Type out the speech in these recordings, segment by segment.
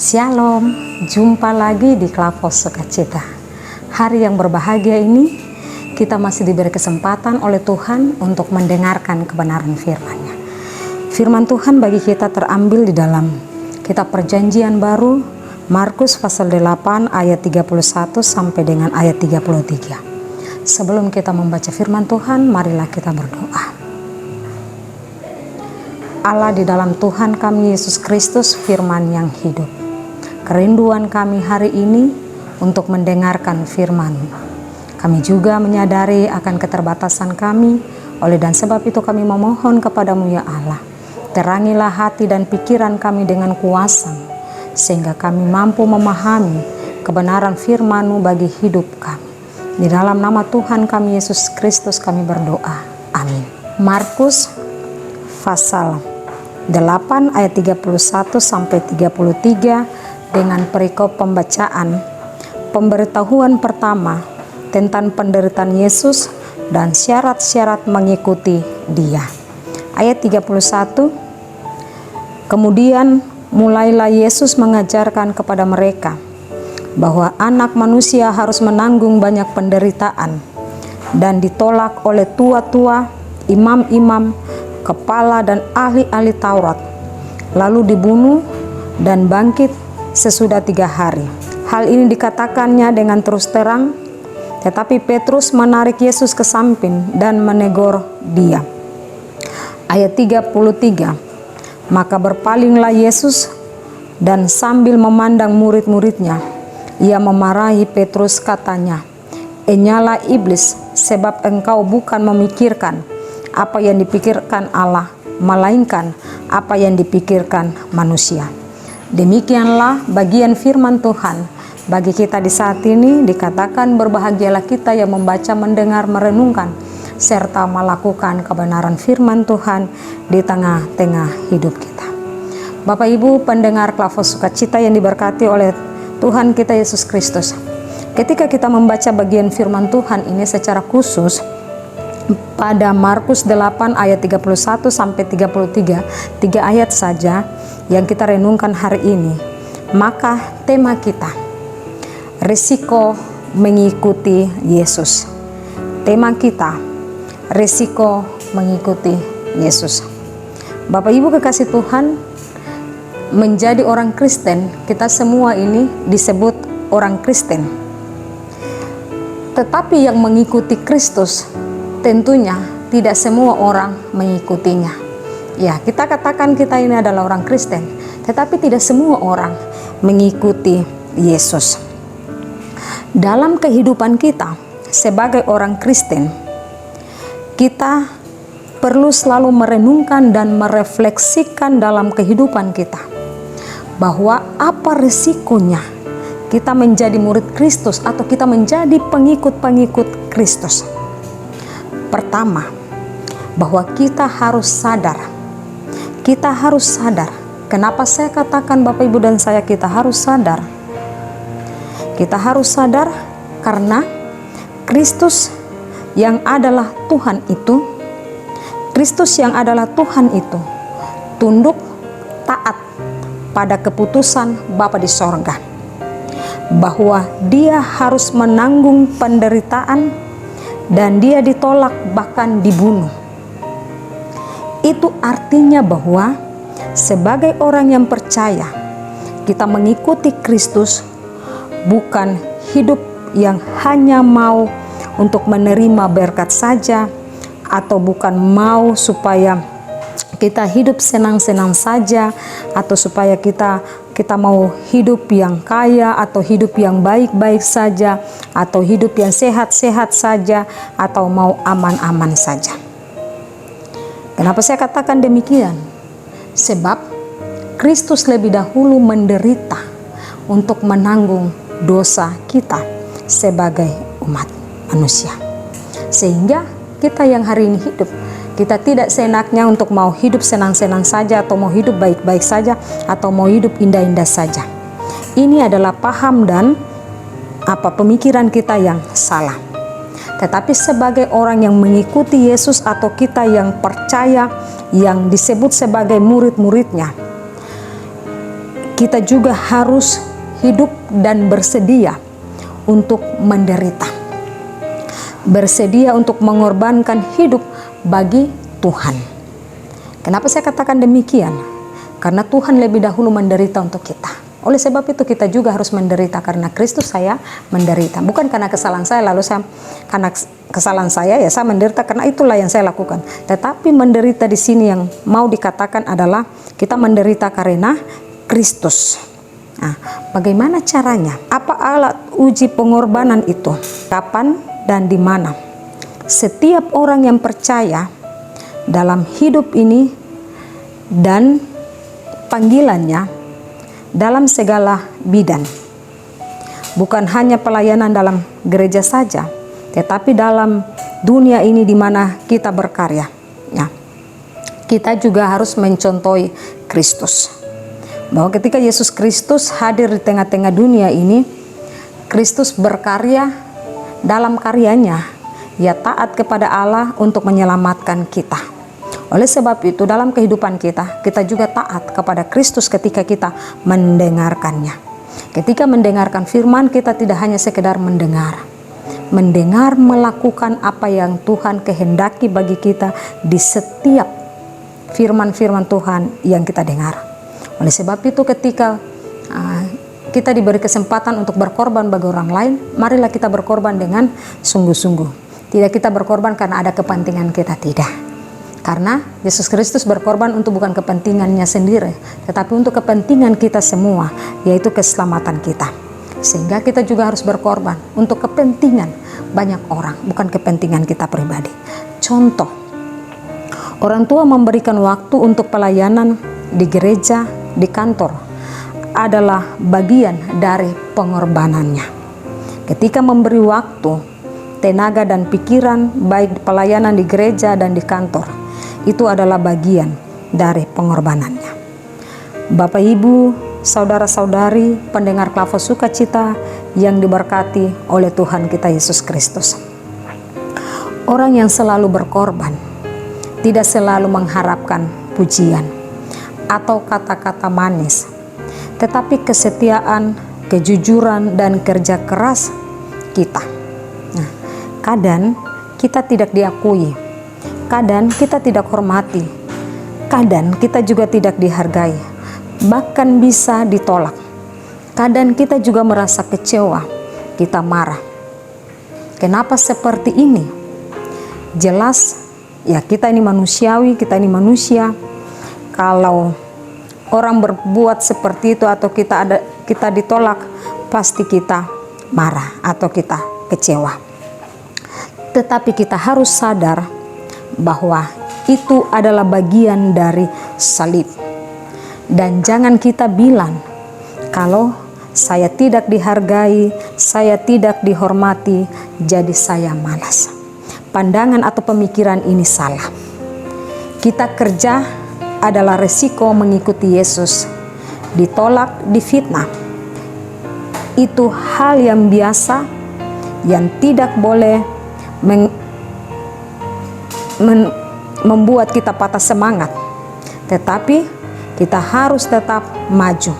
Shalom, jumpa lagi di Klavos Sukacita. Hari yang berbahagia ini, kita masih diberi kesempatan oleh Tuhan untuk mendengarkan kebenaran firman-Nya. Firman Tuhan bagi kita terambil di dalam kitab Perjanjian Baru, Markus pasal 8 ayat 31 sampai dengan ayat 33. Sebelum kita membaca firman Tuhan, marilah kita berdoa. Allah di dalam Tuhan kami Yesus Kristus, firman yang hidup. Kerinduan kami hari ini untuk mendengarkan firman. Kami juga menyadari akan keterbatasan kami, oleh dan sebab itu kami memohon kepadamu ya Allah. Terangilah hati dan pikiran kami dengan kuasa, sehingga kami mampu memahami kebenaran firman-Mu bagi hidup kami. Di dalam nama Tuhan kami Yesus Kristus kami berdoa. Amin. Markus pasal 8 ayat 31 sampai 33 dengan perikop pembacaan pemberitahuan pertama tentang penderitaan Yesus dan syarat-syarat mengikuti Dia. Ayat 31, kemudian mulailah Yesus mengajarkan kepada mereka bahwa anak manusia harus menanggung banyak penderitaan dan ditolak oleh tua-tua, imam-imam, kepala dan ahli-ahli Taurat, lalu dibunuh dan bangkit sesudah 3 hari. Hal ini dikatakannya dengan terus terang, tetapi Petrus menarik Yesus ke samping dan menegur Dia. Ayat 33, maka berpalinglah Yesus dan sambil memandang murid-muridnya, Ia memarahi Petrus katanya, "Enyala iblis, sebab engkau bukan memikirkan apa yang dipikirkan Allah, melainkan apa yang dipikirkan manusia." Demikianlah bagian firman Tuhan bagi kita di saat ini. Dikatakan berbahagialah kita yang membaca, mendengar, merenungkan, serta melakukan kebenaran firman Tuhan di tengah-tengah hidup kita. Bapak Ibu pendengar Klavos Sukacita yang diberkati oleh Tuhan kita Yesus Kristus, ketika kita membaca bagian firman Tuhan ini secara khusus pada Markus 8 ayat 31 sampai 33, 3 ayat saja yang kita renungkan hari ini, maka tema kita risiko mengikuti Yesus. Tema kita risiko mengikuti Yesus. Bapak Ibu kekasih Tuhan, menjadi orang Kristen, kita semua ini disebut orang Kristen. Tetapi yang mengikuti Kristus tentunya tidak semua orang mengikutinya. Ya, kita katakan kita ini adalah orang Kristen, tetapi tidak semua orang mengikuti Yesus. Dalam kehidupan kita sebagai orang Kristen, kita perlu selalu merenungkan dan merefleksikan dalam kehidupan kita bahwa apa risikonya kita menjadi murid Kristus atau kita menjadi pengikut-pengikut Kristus. Pertama, bahwa kita harus sadar. Kita harus sadar. Kenapa saya katakan Bapak Ibu dan saya kita harus sadar? Kita harus sadar karena Kristus yang adalah Tuhan itu, Kristus yang adalah Tuhan itu tunduk taat pada keputusan Bapa di sorga, bahwa Dia harus menanggung penderitaan dan Dia ditolak bahkan dibunuh. Itu artinya bahwa sebagai orang yang percaya, kita mengikuti Kristus bukan hidup yang hanya mau untuk menerima berkat saja, atau bukan mau supaya kita hidup senang-senang saja, atau supaya kita mau hidup yang kaya, atau hidup yang baik-baik saja, atau hidup yang sehat-sehat saja, atau mau aman-aman saja. Kenapa saya katakan demikian? Sebab Kristus lebih dahulu menderita untuk menanggung dosa kita sebagai umat manusia. Sehingga kita yang hari ini hidup, kita tidak seenaknya untuk mau hidup senang-senang saja, atau mau hidup baik-baik saja, atau mau hidup indah-indah saja. Ini adalah paham dan pemikiran kita yang salah. Tetapi sebagai orang yang mengikuti Yesus atau kita yang percaya, yang disebut sebagai murid-muridnya, kita juga harus hidup dan bersedia untuk menderita. Bersedia untuk mengorbankan hidup bagi Tuhan. Kenapa saya katakan demikian? Karena Tuhan lebih dahulu menderita untuk kita. Oleh sebab itu kita juga harus menderita, karena Kristus saya menderita. Bukan karena kesalahan saya, lalu karena kesalahan saya ya saya menderita karena itulah yang saya lakukan. Tetapi menderita di sini yang mau dikatakan adalah kita menderita karena Kristus. Nah, bagaimana caranya? Apa alat uji pengorbanan itu? Kapan dan di mana? Setiap orang yang percaya dalam hidup ini dan panggilannya dalam segala bidang, bukan hanya pelayanan dalam gereja saja, tetapi dalam dunia ini di mana kita berkarya, ya, kita juga harus mencontohi Kristus. Bahwa ketika Yesus Kristus hadir di tengah-tengah dunia ini, Kristus berkarya dalam karyanya, ia taat kepada Allah untuk menyelamatkan kita. Oleh sebab itu dalam kehidupan kita juga taat kepada Kristus ketika kita mendengarkannya. Ketika mendengarkan firman, kita tidak hanya sekedar mendengar, melakukan apa yang Tuhan kehendaki bagi kita di setiap firman-firman Tuhan yang kita dengar. Oleh sebab itu ketika kita diberi kesempatan untuk berkorban bagi orang lain, marilah kita berkorban dengan sungguh-sungguh. Tidak kita berkorban karena ada kepentingan kita, tidak. Karena Yesus Kristus berkorban untuk bukan kepentingannya sendiri, tetapi untuk kepentingan kita semua, yaitu keselamatan kita. Sehingga kita juga harus berkorban untuk kepentingan banyak orang, bukan kepentingan kita pribadi. Contoh, orang tua memberikan waktu untuk pelayanan di gereja, di kantor, adalah bagian dari pengorbanannya. Ketika memberi waktu, tenaga dan pikiran, baik pelayanan di gereja dan di kantor, itu adalah bagian dari pengorbanannya. Bapak, Ibu, saudara-saudari, pendengar Klavo Sukacita yang diberkati oleh Tuhan kita Yesus Kristus. Orang yang selalu berkorban tidak selalu mengharapkan pujian atau kata-kata manis, tetapi kesetiaan, kejujuran, dan kerja keras kita. Nah, kadang kita tidak diakui, kadang kita tidak hormati, kadang kita juga tidak dihargai, bahkan bisa ditolak. Kadang kita juga merasa kecewa, kita marah. Kenapa seperti ini? Jelas ya, kita ini manusiawi, kita ini manusia. Kalau orang berbuat seperti itu atau kita ditolak, pasti kita marah atau kita kecewa. Tetapi kita harus sadar bahwa itu adalah bagian dari salib. Dan jangan kita bilang, kalau saya tidak dihargai, saya tidak dihormati, jadi saya malas. Pandangan atau pemikiran ini salah. Kita kerja adalah resiko mengikuti Yesus. Ditolak, difitnah, itu hal yang biasa, yang tidak boleh membuat kita patah semangat, tetapi kita harus tetap maju.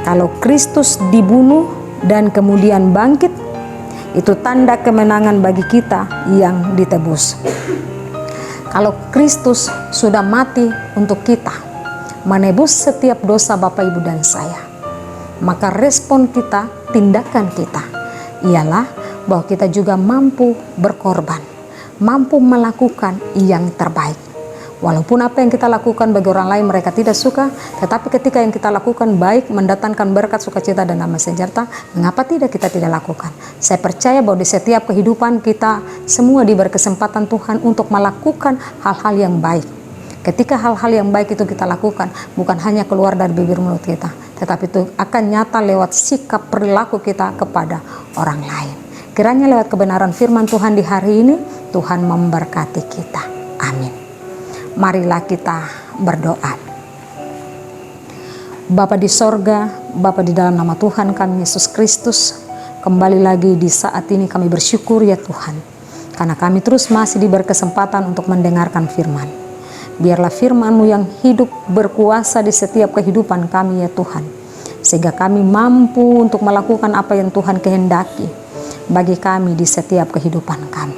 Kalau Kristus dibunuh dan kemudian bangkit, itu tanda kemenangan bagi kita yang ditebus. Kalau Kristus sudah mati untuk kita, menebus setiap dosa Bapak, Ibu, dan saya, maka respon kita, tindakan kita ialah bahwa kita juga mampu berkorban, mampu melakukan yang terbaik. Walaupun apa yang kita lakukan bagi orang lain mereka tidak suka, tetapi ketika yang kita lakukan baik, mendatangkan berkat, sukacita, dan damai sejahtera, mengapa tidak kita tidak lakukan? Saya percaya bahwa di setiap kehidupan kita semua diberi kesempatan Tuhan untuk melakukan hal-hal yang baik. Ketika hal-hal yang baik itu kita lakukan, bukan hanya keluar dari bibir mulut kita, tetapi itu akan nyata lewat sikap perilaku kita kepada orang lain. Kiranya lewat kebenaran firman Tuhan di hari ini, Tuhan memberkati kita. Amin. Marilah kita berdoa. Bapa di sorga, Bapa di dalam nama Tuhan kami Yesus Kristus, kembali lagi di saat ini kami bersyukur ya Tuhan, karena kami terus masih diberi kesempatan untuk mendengarkan firman. Biarlah firman-Mu yang hidup berkuasa di setiap kehidupan kami ya Tuhan. sehingga kami mampu untuk melakukan apa yang Tuhan kehendaki bagi kami di setiap kehidupan kami.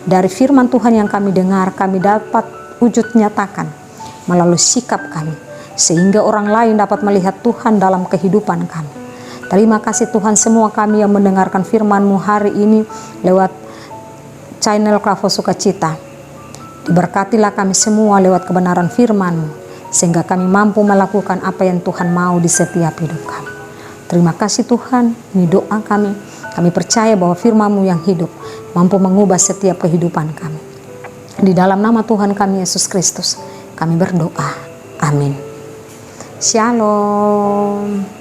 Dari firman Tuhan yang kami dengar, kami dapat wujud nyatakan melalui sikap kami, sehingga orang lain dapat melihat Tuhan dalam kehidupan kami. Terima kasih Tuhan, semua kami yang mendengarkan firman-Mu hari ini lewat channel Klavo Sukacita. Diberkatilah kami semua lewat kebenaran firman-Mu, sehingga kami mampu melakukan apa yang Tuhan mau di setiap hidup kami. Terima kasih Tuhan, ini doa kami. Kami percaya bahwa firman-Mu yang hidup mampu mengubah setiap kehidupan kami. Di dalam nama Tuhan kami Yesus Kristus, kami berdoa. Amin. Shalom.